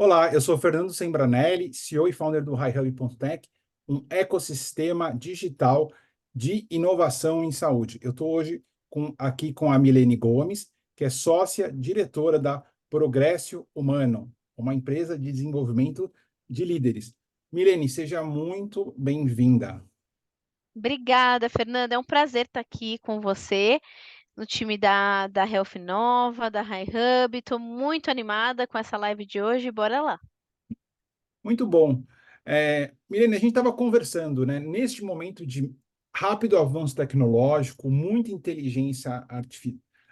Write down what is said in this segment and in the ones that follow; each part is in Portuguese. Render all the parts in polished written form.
Olá, eu sou Fernando Sembranelli, CEO e founder do HiHub.tech, um ecossistema digital de inovação em saúde. Eu estou hoje aqui com a Milene Gomes, que é sócia diretora da Progresso Humano, uma empresa de desenvolvimento de líderes. Milene, seja muito bem-vinda. Obrigada, Fernanda. É um prazer estar aqui com você, no time da Health Nova, da HiHub. Estou muito animada com essa live de hoje. Bora lá. Muito bom. Milene, a gente estava conversando, né? Neste momento de rápido avanço tecnológico, muita inteligência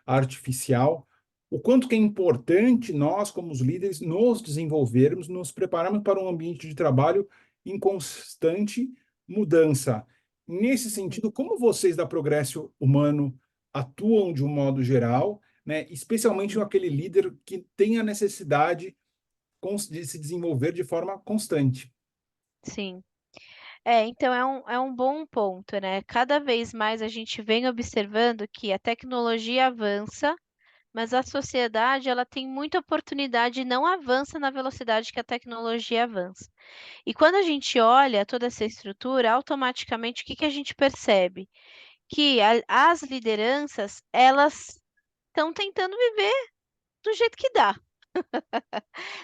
artificial, o quanto que é importante nós, como os líderes, nos desenvolvermos, nos prepararmos para um ambiente de trabalho em constante mudança. Nesse sentido, como vocês da Progresso Humano atuam de um modo geral, né? Especialmente aquele líder que tem a necessidade de se desenvolver de forma constante. Sim. Então é um bom ponto, né? Cada vez mais a gente vem observando que a tecnologia avança, mas a sociedade ela tem muita oportunidade e não avança na velocidade que a tecnologia avança. E quando a gente olha toda essa estrutura, automaticamente o que que a gente percebe? Que as lideranças, elas estão tentando viver do jeito que dá.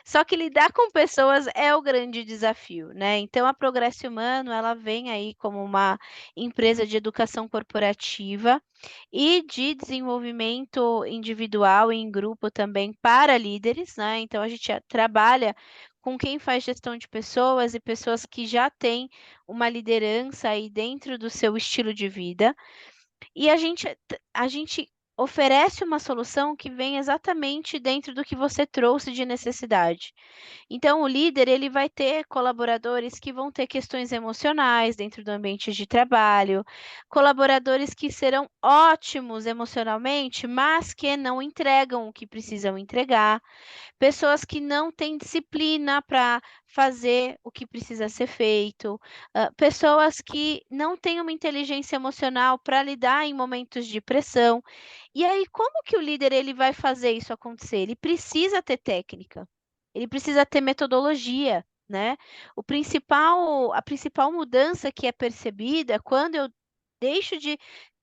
Só que lidar com pessoas é o grande desafio, né. Então a Progresso Humano, ela vem aí como uma empresa de educação corporativa e de desenvolvimento individual e em grupo também para líderes, né. Então a gente trabalha com quem faz gestão de pessoas e pessoas que já têm uma liderança aí dentro do seu estilo de vida. E a gente oferece uma solução que vem exatamente dentro do que você trouxe de necessidade. Então o líder, ele vai ter colaboradores que vão ter questões emocionais dentro do ambiente de trabalho, colaboradores que serão ótimos emocionalmente, mas que não entregam o que precisam entregar. Pessoas que não têm disciplina para fazer o que precisa ser feito, pessoas que não têm uma inteligência emocional para lidar em momentos de pressão. E aí, como que o líder ele vai fazer isso acontecer? Ele precisa ter técnica, ele precisa ter metodologia, né. A principal mudança que é percebida quando eu deixo de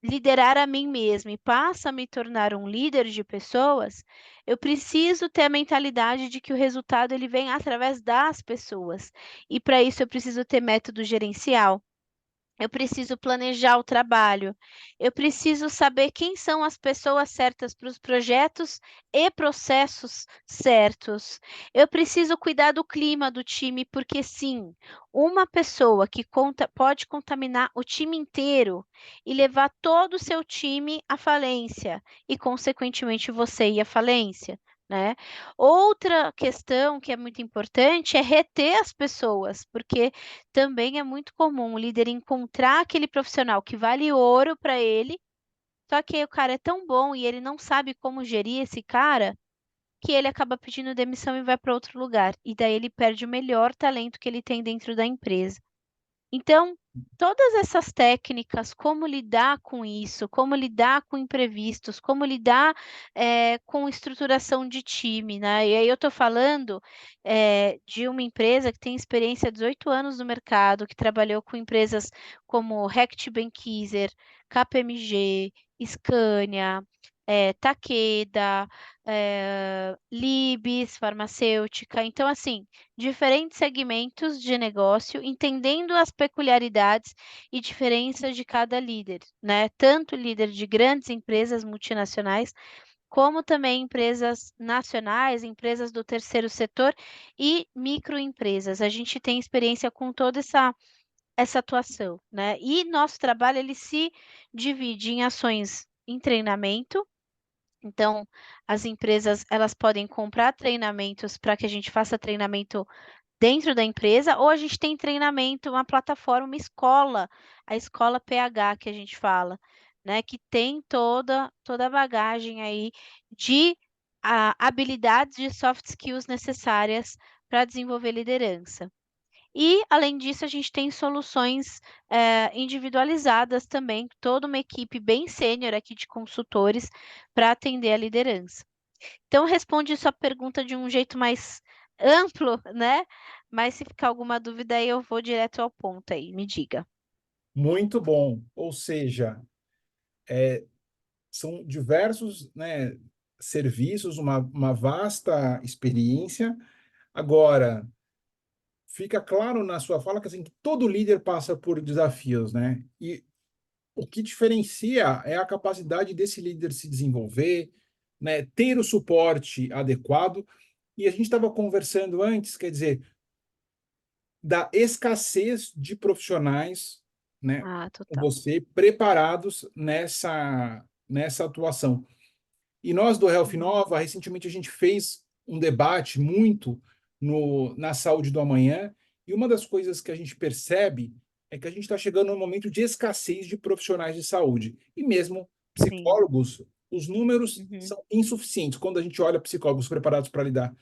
liderar a mim mesma e passo a me tornar um líder de pessoas, eu preciso ter a mentalidade de que o resultado ele vem através das pessoas, e para isso eu preciso ter método gerencial. Eu preciso planejar o trabalho, eu preciso saber quem são as pessoas certas para os projetos e processos certos. Eu preciso cuidar do clima do time, porque sim, uma pessoa que pode contaminar o time inteiro e levar todo o seu time à falência e, consequentemente, você ir à falência, né. Outra questão que é muito importante é reter as pessoas, porque também é muito comum o líder encontrar aquele profissional que vale ouro para ele, só que aí o cara é tão bom e ele não sabe como gerir esse cara, que ele acaba pedindo demissão e vai para outro lugar, e daí ele perde o melhor talento que ele tem dentro da empresa. Então, todas essas técnicas, como lidar com isso, como lidar com imprevistos, como lidar, com estruturação de time, né. E aí eu estou falando, de uma empresa que tem experiência há 18 anos no mercado, que trabalhou com empresas como Reckitt Benckiser, KPMG, Scania, Takeda, Libs farmacêutica. Então, assim, diferentes segmentos de negócio, entendendo as peculiaridades e diferenças de cada líder, né, tanto líder de grandes empresas multinacionais, como também empresas nacionais, empresas do terceiro setor e microempresas. A gente tem experiência com toda essa atuação, né. E nosso trabalho ele se divide em ações em treinamento, então, as empresas elas podem comprar treinamentos para que a gente faça treinamento dentro da empresa, ou a gente tem treinamento, uma plataforma, uma escola, a escola PH que a gente fala, né, que tem toda a bagagem aí de habilidades de soft skills necessárias para desenvolver liderança. E, além disso, a gente tem soluções, individualizadas também, toda uma equipe bem sênior aqui de consultores para atender a liderança. Então responde sua pergunta de um jeito mais, amplo, né? Mas se ficar alguma dúvida aí, eu vou direto ao ponto aí, me diga. Muito bom. Ou seja, são diversos, né, serviços, uma vasta experiência. Agora, fica claro na sua fala que, assim, que todo líder passa por desafios, né? E o que diferencia é a capacidade desse líder se desenvolver, né, ter o suporte adequado. E a gente estava conversando antes, quer dizer, da escassez de profissionais, né, Ah, como total. você preparados nessa atuação. E nós do Health Uhum. Nova, recentemente a gente fez um debate muito na saúde do amanhã, e uma das coisas que a gente percebe é que a gente está chegando num momento de escassez de profissionais de saúde, e mesmo Sim. psicólogos, os números Uhum. são insuficientes. Quando a gente olha psicólogos preparados para lidar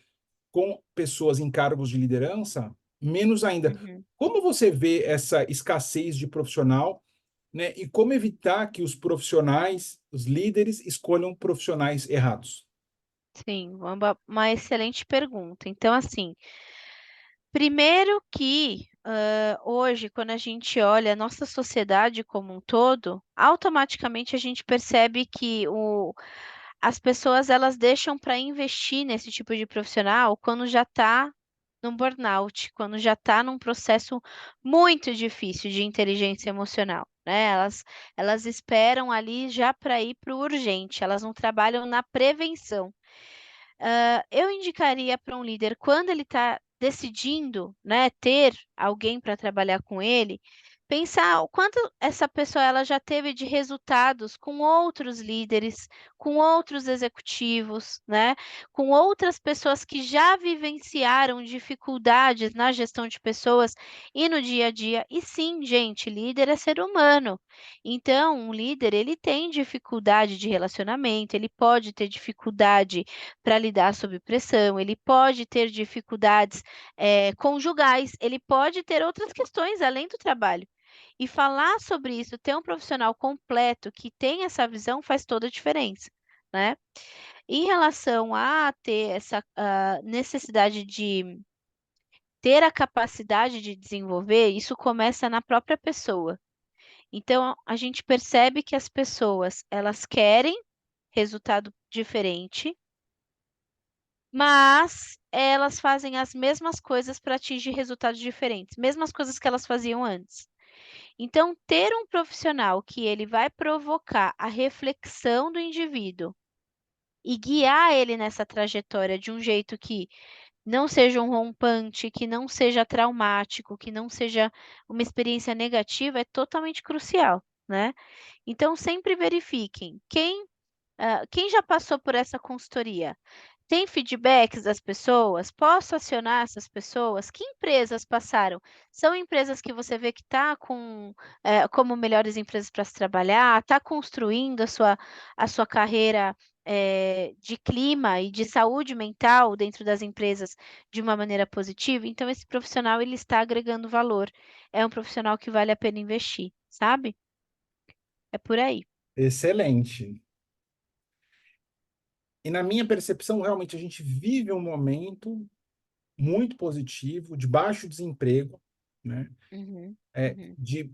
com pessoas em cargos de liderança, menos ainda. Uhum. Como você vê essa escassez de profissional, né? E como evitar que os profissionais, os líderes, escolham profissionais errados? Sim, uma excelente pergunta. Então, assim, primeiro que, hoje, quando a gente olha a nossa sociedade como um todo, automaticamente a gente percebe que as pessoas elas deixam para investir nesse tipo de profissional quando já está num burnout, quando já está num processo muito difícil de inteligência emocional, né? Elas esperam ali já para ir para o urgente, elas não trabalham na prevenção. Eu indicaria para um líder, quando ele está decidindo, né, ter alguém para trabalhar com ele, pensar o quanto essa pessoa ela já teve de resultados com outros líderes, com outros executivos, né, com outras pessoas que já vivenciaram dificuldades na gestão de pessoas e no dia a dia. E sim, gente, líder é ser humano. Então, um líder, ele tem dificuldade de relacionamento, ele pode ter dificuldade para lidar sob pressão, ele pode ter dificuldades, conjugais, ele pode ter outras questões além do trabalho. E falar sobre isso, ter um profissional completo que tem essa visão faz toda a diferença, né. Em relação a ter essa, necessidade de ter a capacidade de desenvolver, isso começa na própria pessoa. Então a gente percebe que as pessoas, elas querem resultado diferente, mas elas fazem as mesmas coisas para atingir resultados diferentes, mesmas coisas que elas faziam antes. Então, ter um profissional que ele vai provocar a reflexão do indivíduo e guiar ele nessa trajetória de um jeito que não seja um rompante, que não seja traumático, que não seja uma experiência negativa, é totalmente crucial, né? Então, sempre verifiquem quem já passou por essa consultoria? Tem feedbacks das pessoas? Posso acionar essas pessoas? Que empresas passaram? São empresas que você vê que está como melhores empresas para se trabalhar, está construindo a sua carreira, de clima e de saúde mental dentro das empresas de uma maneira positiva? Então esse profissional ele está agregando valor, é um profissional que vale a pena investir, sabe? É por aí. Excelente. E na minha percepção, realmente, a gente vive um momento muito positivo, de baixo desemprego, né? Uhum, uhum. De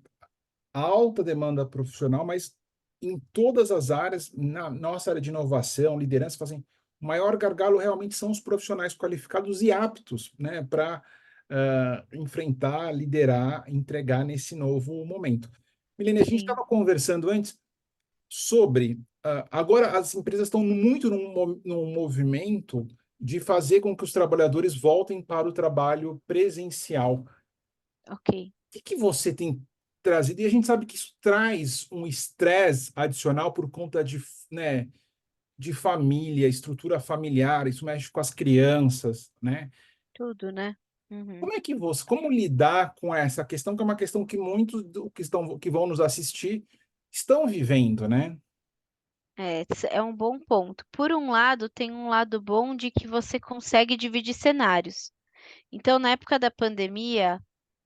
alta demanda profissional, mas em todas as áreas, na nossa área de inovação, liderança, fazem o maior gargalo realmente são os profissionais qualificados e aptos, né, para enfrentar, liderar, entregar nesse novo momento. Milene, a gente Sim. estava conversando antes sobre agora as empresas estão muito num movimento de fazer com que os trabalhadores voltem para o trabalho presencial. Ok, Que você tem trazido? E a gente sabe que isso traz um estresse adicional por conta de, né, de família, estrutura familiar, isso mexe com as crianças, né? tudo, né? Uhum. Como é que você, como lidar com essa questão, que é uma questão que muitos que vão nos assistir estão vivendo, né? É um bom ponto. Por um lado, tem um lado bom de que você consegue dividir cenários. Então, na época da pandemia,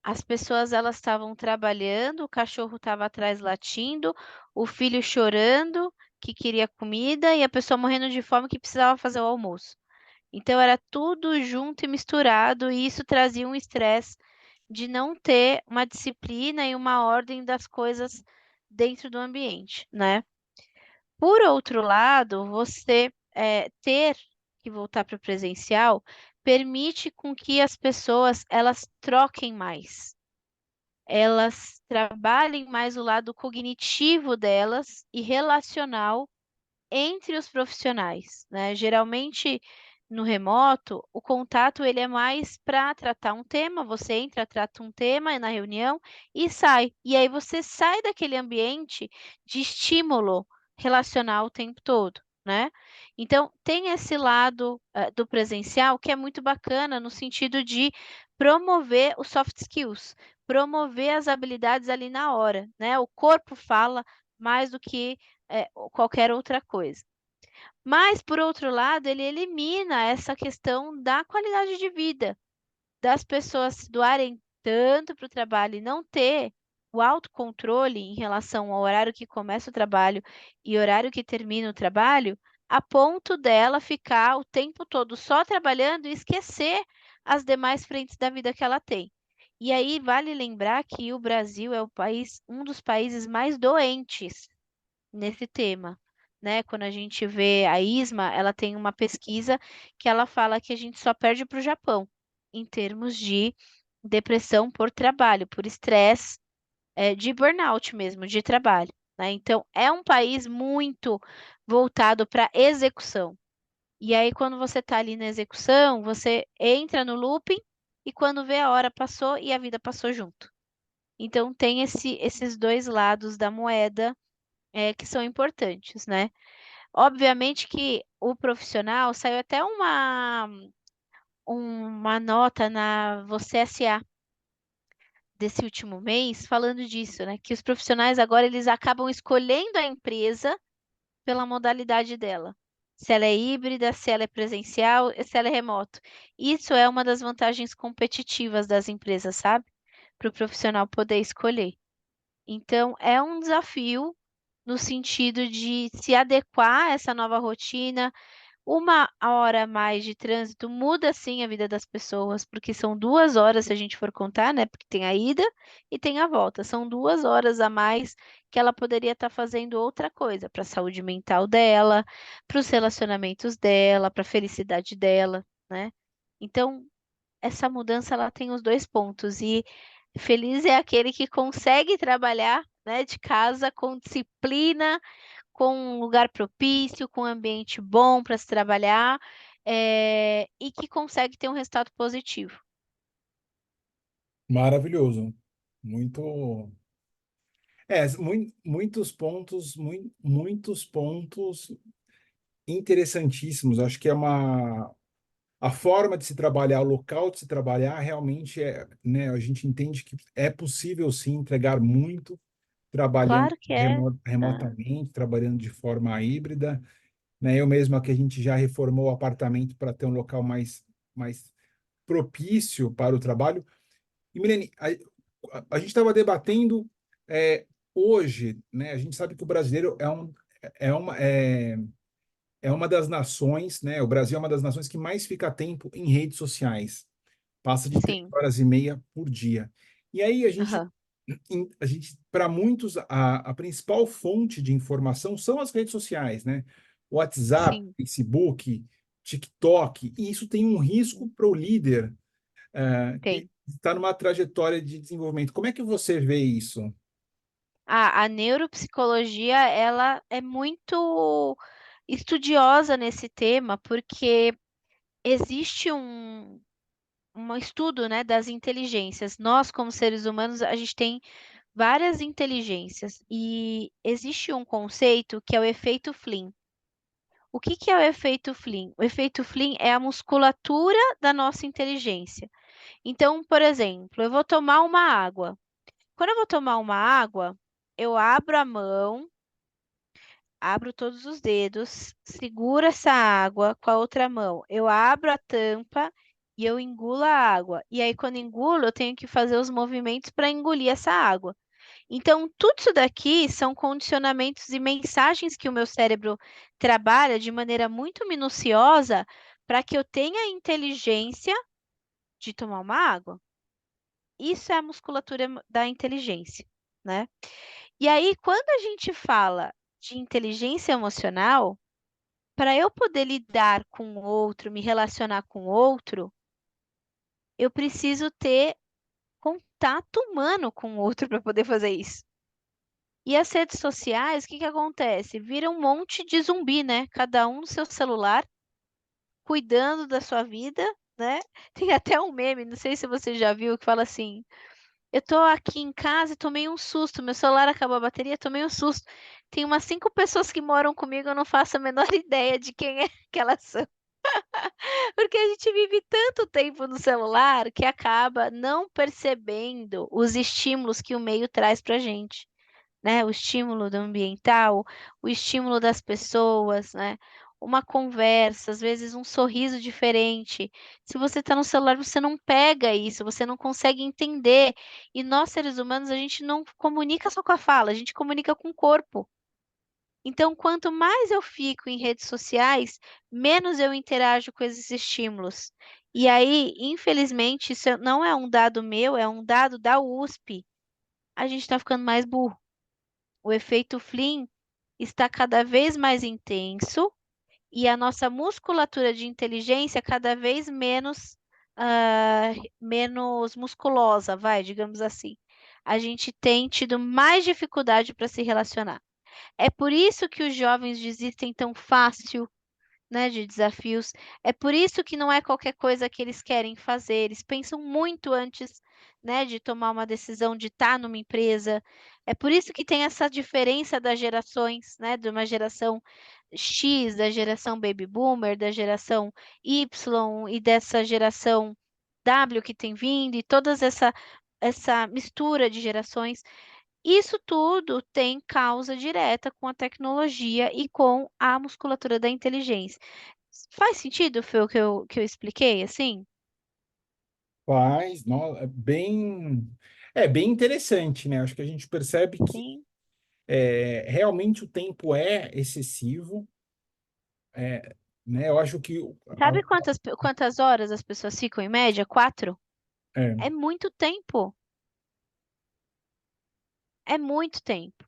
as pessoas elas estavam trabalhando, o cachorro estava atrás latindo, o filho chorando, que queria comida, e a pessoa morrendo de fome que precisava fazer o almoço. Então era tudo junto e misturado, e isso trazia um estresse de não ter uma disciplina e uma ordem das coisas dentro do ambiente, né? Por outro lado, você ter que voltar para o presencial permite com que as pessoas elas troquem mais, elas trabalhem mais o lado cognitivo delas e relacional entre os profissionais, né? Geralmente no remoto, o contato ele é mais para tratar um tema, você entra, trata um tema na reunião e sai. E aí você sai daquele ambiente de estímulo relacional o tempo todo, né? Então, tem esse lado do presencial que é muito bacana no sentido de promover os soft skills, promover as habilidades ali na hora, né? O corpo fala mais do que qualquer outra coisa. Mas, por outro lado, ele elimina essa questão da qualidade de vida, das pessoas se doarem tanto para o trabalho e não ter o autocontrole em relação ao horário que começa o trabalho e horário que termina o trabalho, a ponto dela ficar o tempo todo só trabalhando e esquecer as demais frentes da vida que ela tem. E aí vale lembrar que o Brasil é um dos países mais doentes nesse tema, né? Quando a gente vê a ISMA, ela tem uma pesquisa que ela fala que a gente só perde para o Japão em termos de depressão por trabalho, por estresse, de burnout mesmo, de trabalho, né? Então, é um país muito voltado para execução. E aí, quando você está ali na execução, você entra no looping e quando vê a hora passou e a vida passou junto. Então, tem esses dois lados da moeda que são importantes, né? Obviamente que o profissional saiu até uma nota na Você SA desse último mês falando disso, né? Que os profissionais agora eles acabam escolhendo a empresa pela modalidade dela. Se ela é híbrida, se ela é presencial, se ela é remoto. Isso é uma das vantagens competitivas das empresas, sabe? Para o profissional poder escolher. Então, é um desafio no sentido de se adequar a essa nova rotina. Uma hora a mais de trânsito muda sim a vida das pessoas, porque são 2 horas, se a gente for contar, né? Porque tem a ida e tem a volta. São 2 horas a mais que ela poderia estar fazendo outra coisa para a saúde mental dela, para os relacionamentos dela, para a felicidade dela, né? Então, essa mudança ela tem os dois pontos. E feliz é aquele que consegue trabalhar, né, de casa com disciplina, com um lugar propício, com um ambiente bom para se trabalhar, e que consegue ter um resultado positivo. Maravilhoso. Muito. Muitos pontos, muitos pontos interessantíssimos. Acho que a forma de se trabalhar, o local de se trabalhar, realmente né, a gente entende que é possível sim entregar muito trabalhando Claro que é. Ah, remotamente, trabalhando de forma híbrida, né? Eu mesmo aqui a gente já reformou o apartamento para ter um local mais propício para o trabalho. E Milene, a gente estava debatendo hoje, né? A gente sabe que o brasileiro é uma é, é uma das nações, né? O Brasil é uma das nações que mais fica tempo em redes sociais, passa de três sim. horas e meia por dia. E aí Aham. a gente, para muitos, a principal fonte de informação são as redes sociais, né? WhatsApp, Sim. Facebook, TikTok, e isso tem um risco Sim. para o líder que Tem. está numa trajetória de desenvolvimento. Como é que você vê isso? A neuropsicologia, ela é muito estudiosa nesse tema, porque existe um estudo, né, das inteligências. Nós, como seres humanos, a gente tem várias inteligências e existe um conceito que é o efeito Flynn. O que que é o efeito Flynn? O efeito Flynn é a musculatura da nossa inteligência. Então, por exemplo, eu vou tomar uma água. Quando eu vou tomar uma água, eu abro a mão, abro todos os dedos, seguro essa água com a outra mão. Eu abro a tampa e eu engulo a água. E aí, quando engulo, eu tenho que fazer os movimentos para engolir essa água. Então, tudo isso daqui são condicionamentos e mensagens que o meu cérebro trabalha de maneira muito minuciosa para que eu tenha a inteligência de tomar uma água. Isso é a musculatura da inteligência, né? E aí, quando a gente fala de inteligência emocional, para eu poder lidar com o outro, me relacionar com o outro, eu preciso ter contato humano com o outro para poder fazer isso. E as redes sociais, o que que acontece? Vira um monte de zumbi, né? Cada um no seu celular, cuidando da sua vida, né? Tem até um meme, não sei se você já viu, que fala assim: eu tô aqui em casa e tomei um susto, meu celular acabou a bateria, tomei um susto. Tem umas 5 pessoas que moram comigo, eu não faço a menor ideia de quem é que elas são. Porque a gente vive tanto tempo no celular que acaba não percebendo os estímulos que o meio traz pra gente, né? O estímulo do ambiental, o estímulo das pessoas, né? Uma conversa, às vezes um sorriso diferente. Se você está no celular, você não pega isso, você não consegue entender. E nós, seres humanos, a gente não comunica só com a fala, a gente comunica com o corpo. Então, quanto mais eu fico em redes sociais, menos eu interajo com esses estímulos. E aí, infelizmente, isso não é um dado meu, é um dado da USP. A gente está ficando mais burro. O efeito Flynn está cada vez mais intenso e a nossa musculatura de inteligência cada vez menos musculosa, vai, digamos assim. A gente tem tido mais dificuldade para se relacionar. É por isso que os jovens desistem tão fácil, né, de desafios. É por isso que não é qualquer coisa que eles querem fazer. Eles pensam muito antes, né, de tomar uma decisão de estar numa empresa. É por isso que tem essa diferença das gerações, né, de uma geração X, da geração Baby Boomer, da geração Y e dessa geração W que tem vindo e todas essa mistura de gerações. Isso tudo tem causa direta com a tecnologia e com a musculatura da inteligência. Faz sentido, Fê, o que eu expliquei, assim? Faz, é bem interessante, né? Acho que a gente percebe que Sim. realmente o tempo é excessivo, né? Eu acho que Sabe quantas horas as pessoas ficam em média? 4? é, É muito tempo. É muito tempo.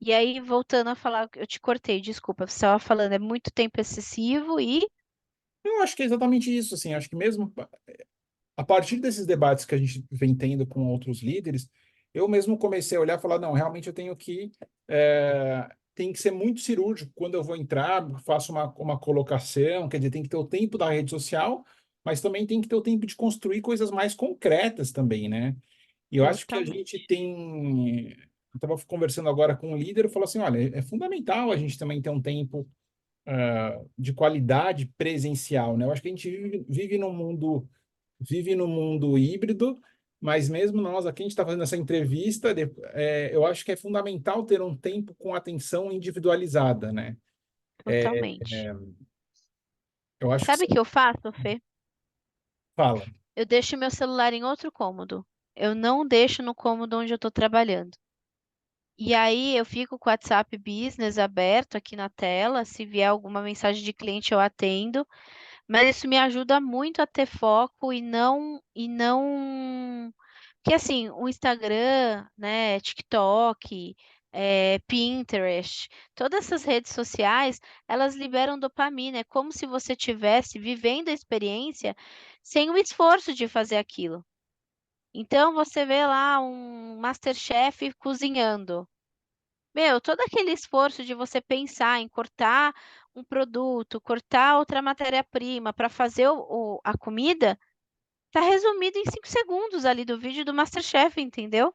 E aí, voltando a falar, eu te cortei, desculpa. Você estava falando, é muito tempo excessivo e eu acho que é exatamente isso, assim. Acho que mesmo a partir desses debates que a gente vem tendo com outros líderes, eu mesmo comecei a olhar e falar, não, realmente eu tenho tem que ser muito cirúrgico quando eu vou entrar, faço uma colocação, quer dizer, tem que ter o tempo da rede social, mas também tem que ter o tempo de construir coisas mais concretas também, né? E eu acho que a gente totalmente, tem. Eu estava conversando agora com um líder e falou assim: olha, é fundamental a gente também ter um tempo de qualidade presencial, né? Eu acho que a gente vive no mundo híbrido, mas mesmo nós aqui, a gente está fazendo essa entrevista, eu acho que é fundamental ter um tempo com atenção individualizada, né? totalmente. Eu acho que Sabe o você que eu faço, Fê? fala. Eu deixo meu celular em outro cômodo. Eu não deixo no cômodo onde eu estou trabalhando. E aí eu fico com o WhatsApp Business aberto aqui na tela. Se vier alguma mensagem de cliente, eu atendo. Mas isso me ajuda muito a ter foco e não. Porque assim, o Instagram, né, TikTok, Pinterest, todas essas redes sociais, elas liberam dopamina. É como se você estivesse vivendo a experiência sem o esforço de fazer aquilo. Então você vê lá um MasterChef cozinhando. Meu, todo aquele esforço de você pensar em cortar um produto, cortar outra matéria-prima para fazer a comida, tá resumido em 5 segundos ali do vídeo do MasterChef, entendeu?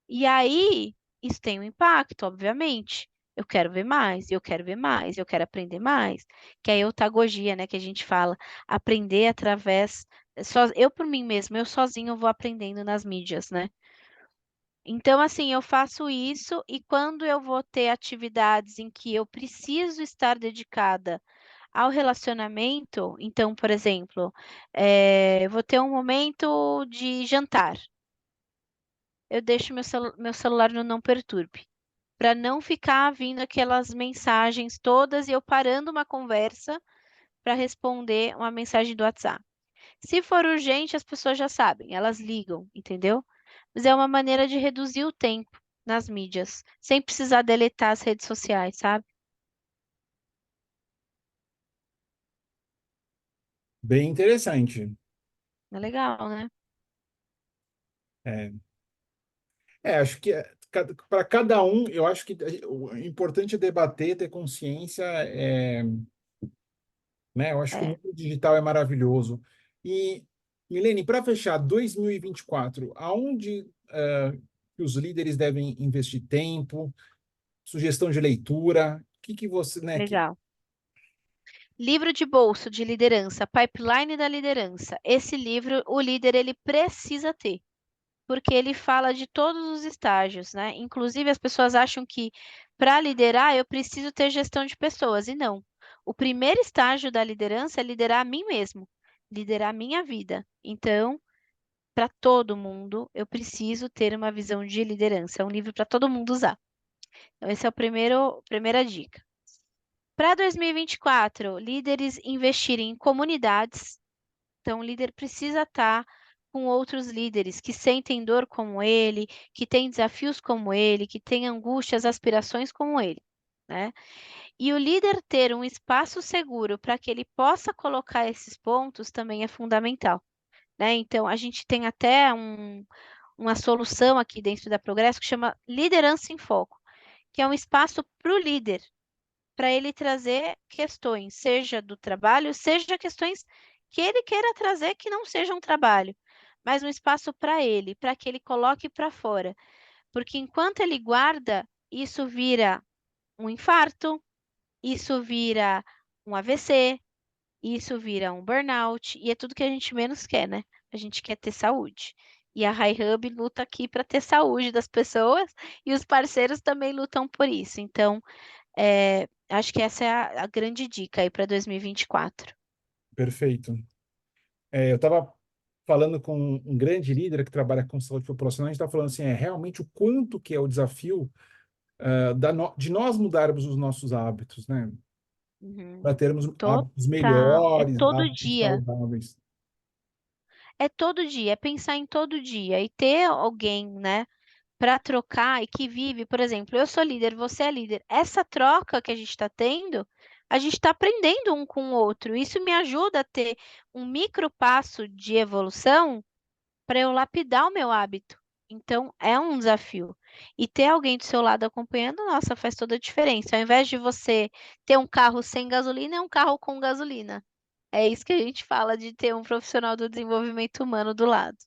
E aí, isso tem um impacto, obviamente. Eu quero ver mais, eu quero ver mais, eu quero aprender mais. Que é a eutagogia, né, que a gente fala, aprender através, eu por mim mesma, eu sozinho vou aprendendo nas mídias, né? Então, assim, eu faço isso e quando eu vou ter atividades em que eu preciso estar dedicada ao relacionamento, então, por exemplo, eu vou ter um momento de jantar, eu deixo meu celular no não perturbe. para não ficar vindo aquelas mensagens todas e eu parando uma conversa para responder uma mensagem do WhatsApp. Se for urgente, as pessoas já sabem, elas ligam, entendeu? Mas é uma maneira de reduzir o tempo nas mídias, sem precisar deletar as redes sociais, sabe? Bem interessante. É legal, né? É, acho que para cada um, eu acho que o importante é debater, ter consciência, né? Eu acho que o É, mundo digital é maravilhoso. E, Milene, para fechar 2024, aonde que os líderes devem investir tempo, sugestão de leitura, o que que você, né? legal. Livro de bolso de liderança, Pipeline da Liderança. Esse livro, o líder ele precisa ter, porque ele fala de todos os estágios, né? Inclusive, as pessoas acham que para liderar eu preciso ter gestão de pessoas, e não. O primeiro estágio da liderança é liderar a mim mesmo, liderar a minha vida. Então, para todo mundo, eu preciso ter uma visão de liderança. É um livro para todo mundo usar. Então, esse é o primeira dica. Para 2024, líderes investirem em comunidades. Então, o líder precisa estar com outros líderes que sentem dor como ele, que têm desafios como ele, que têm angústias, aspirações como ele, né? E o líder ter um espaço seguro para que ele possa colocar esses pontos também é fundamental, né? Então, a gente tem até uma solução aqui dentro da Progresso que chama Liderança em Foco, que é um espaço para o líder para ele trazer questões, seja do trabalho, seja questões que ele queira trazer que não sejam trabalho, mas um espaço para ele, para que ele coloque para fora. Porque enquanto ele guarda, isso vira um infarto, isso vira um AVC, isso vira um burnout, e é tudo que a gente menos quer, né? A gente quer ter saúde. E a High Hub luta aqui para ter saúde das pessoas e os parceiros também lutam por isso. Então, acho que essa é a grande dica aí para 2024. Perfeito. Eu estava falando com um grande líder que trabalha com saúde populacional, a gente está falando assim, realmente o quanto que é o desafio de nós mudarmos os nossos hábitos, né? Uhum. Para termos hábitos Total. É melhores, todo hábitos dia. saudáveis. É todo dia. É pensar em todo dia e ter alguém, né, para trocar e que vive. Por exemplo, eu sou líder, você é líder. Essa troca que a gente está tendo, a gente está aprendendo um com o outro. Isso me ajuda a ter um micro passo de evolução para eu lapidar o meu hábito. Então, é um desafio. E ter alguém do seu lado acompanhando, nossa, faz toda a diferença. Ao invés de você ter um carro sem gasolina, é um carro com gasolina. É isso que a gente fala de ter um profissional do desenvolvimento humano do lado.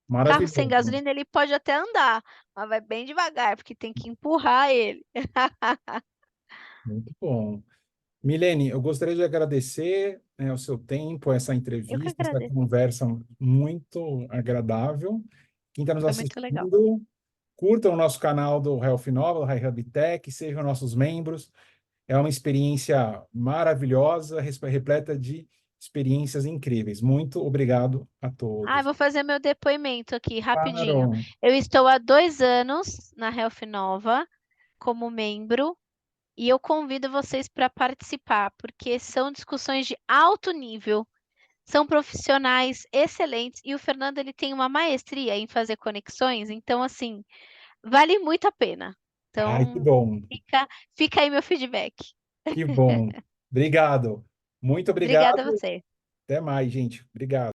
Carro sem Maravilhoso. gasolina, ele pode até andar, mas vai bem devagar, porque tem que empurrar ele. Muito bom. Milene, eu gostaria de agradecer, o seu tempo, essa Eu que entrevista, essa agradeço. conversa muito agradável. Quem está nos Foi muito legal. assistindo, curtam o nosso canal do Health Nova, do High Hub Tech, sejam nossos membros. É uma experiência maravilhosa, repleta de experiências incríveis. Muito obrigado a Ah, eu todos. vou fazer meu depoimento aqui rapidinho. Claro. Eu estou há 2 anos na Health Nova como membro. E eu convido vocês para participar, porque são discussões de alto nível, são profissionais excelentes e o Fernando ele tem uma maestria em fazer conexões, então assim, vale muito a pena. Ai, que Então, bom, fica aí meu feedback. que bom. Obrigado. Muito Obrigada a obrigado. você. Até mais, gente. Obrigado.